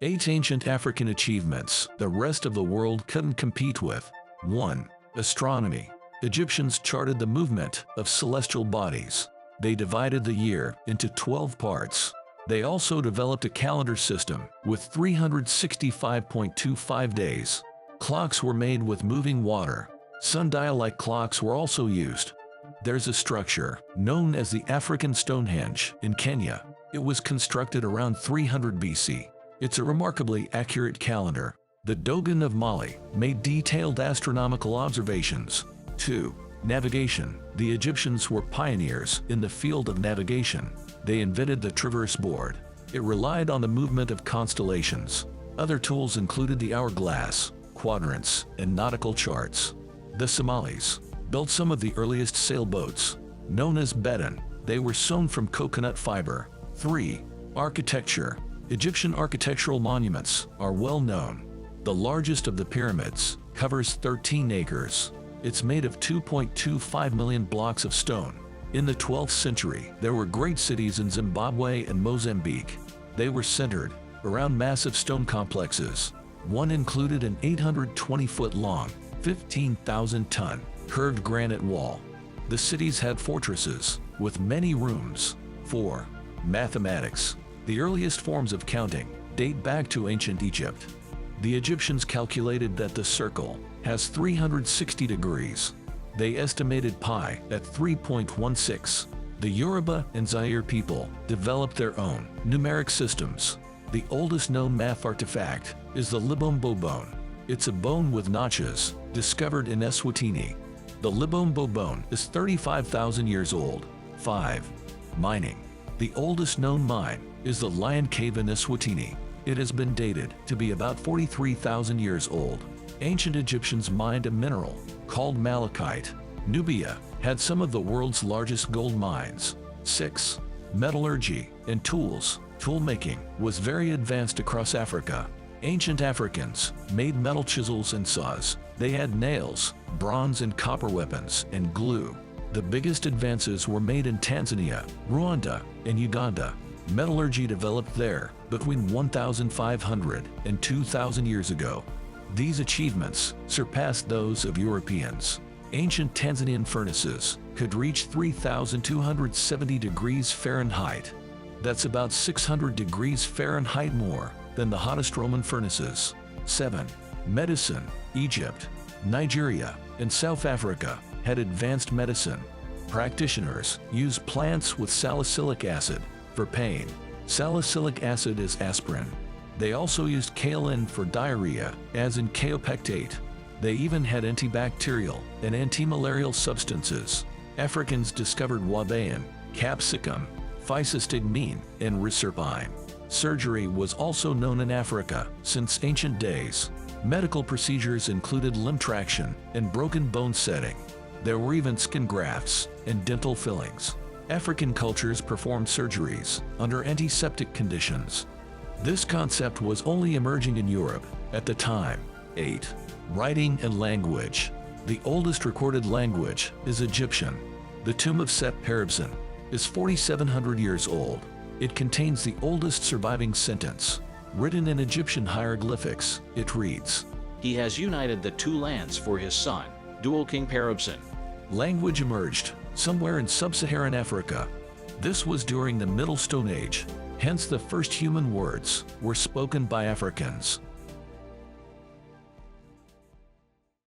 8 ancient African achievements the rest of the world couldn't compete with. 1. Astronomy. Egyptians charted the movement of celestial bodies. They divided the year into 12 parts. They also developed a calendar system with 365.25 days. Clocks were made with moving water. Sundial-like clocks were also used. There's a structure known as the African Stonehenge in Kenya. It was constructed around 300 BC. It's a remarkably accurate calendar. The Dogon of Mali made detailed astronomical observations. 2. Navigation. The Egyptians were pioneers in the field of navigation. They invented the traverse board. It relied on the movement of constellations. Other tools included the hourglass, quadrants, and nautical charts. The Somalis built some of the earliest sailboats, known as bedan. They were sewn from coconut fiber. 3. Architecture. Egyptian architectural monuments are well known. The largest of the pyramids covers 13 acres. It's made of 2.25 million blocks of stone. In the 12th century, there were great cities in Zimbabwe and Mozambique. They were centered around massive stone complexes. One included an 820-foot-long, 15,000-ton, curved granite wall. The cities had fortresses with many rooms. 4. Mathematics. The earliest forms of counting date back to ancient Egypt. The Egyptians calculated that the circle has 360 degrees. They estimated pi at 3.16. The Yoruba and Zaire people developed their own numeric systems. The oldest known math artifact is the Libombo bone. It's a bone with notches, discovered in Eswatini. The Libombo bone is 35,000 years old. 5. Mining. The oldest known mine is the Lion Cave in Eswatini. It has been dated to be about 43,000 years old. Ancient Egyptians mined a mineral called malachite. Nubia had some of the world's largest gold mines. 6. Metallurgy and tools. Toolmaking was very advanced across Africa. Ancient Africans made metal chisels and saws. They had nails, bronze and copper weapons, and glue. The biggest advances were made in Tanzania, Rwanda, and Uganda. Metallurgy developed there between 1,500 and 2,000 years ago. These achievements surpassed those of Europeans. Ancient Tanzanian furnaces could reach 3,270 degrees Fahrenheit. That's about 600 degrees Fahrenheit more than the hottest Roman furnaces. 7. Medicine. Egypt, Nigeria, and South Africa had advanced medicine. Practitioners used plants with salicylic acid for pain. Salicylic acid is aspirin. They also used kaolin for diarrhea, as in kaopectate. They even had antibacterial and antimalarial substances. Africans discovered wabain, capsicum, physostigmine, and reserpine. Surgery was also known in Africa since ancient days. Medical procedures included limb traction and broken bone setting. There were even skin grafts and dental fillings. African cultures performed surgeries under antiseptic conditions. This concept was only emerging in Europe at the time. 8. Writing and language. The oldest recorded language is Egyptian. The tomb of Set-Paribsen is 4,700 years old. It contains the oldest surviving sentence. Written in Egyptian hieroglyphics, it reads, "He has united the two lands for his son, dual King Paribsen." Language emerged somewhere in sub-Saharan Africa. This was during the Middle Stone Age, hence the first human words were spoken by Africans.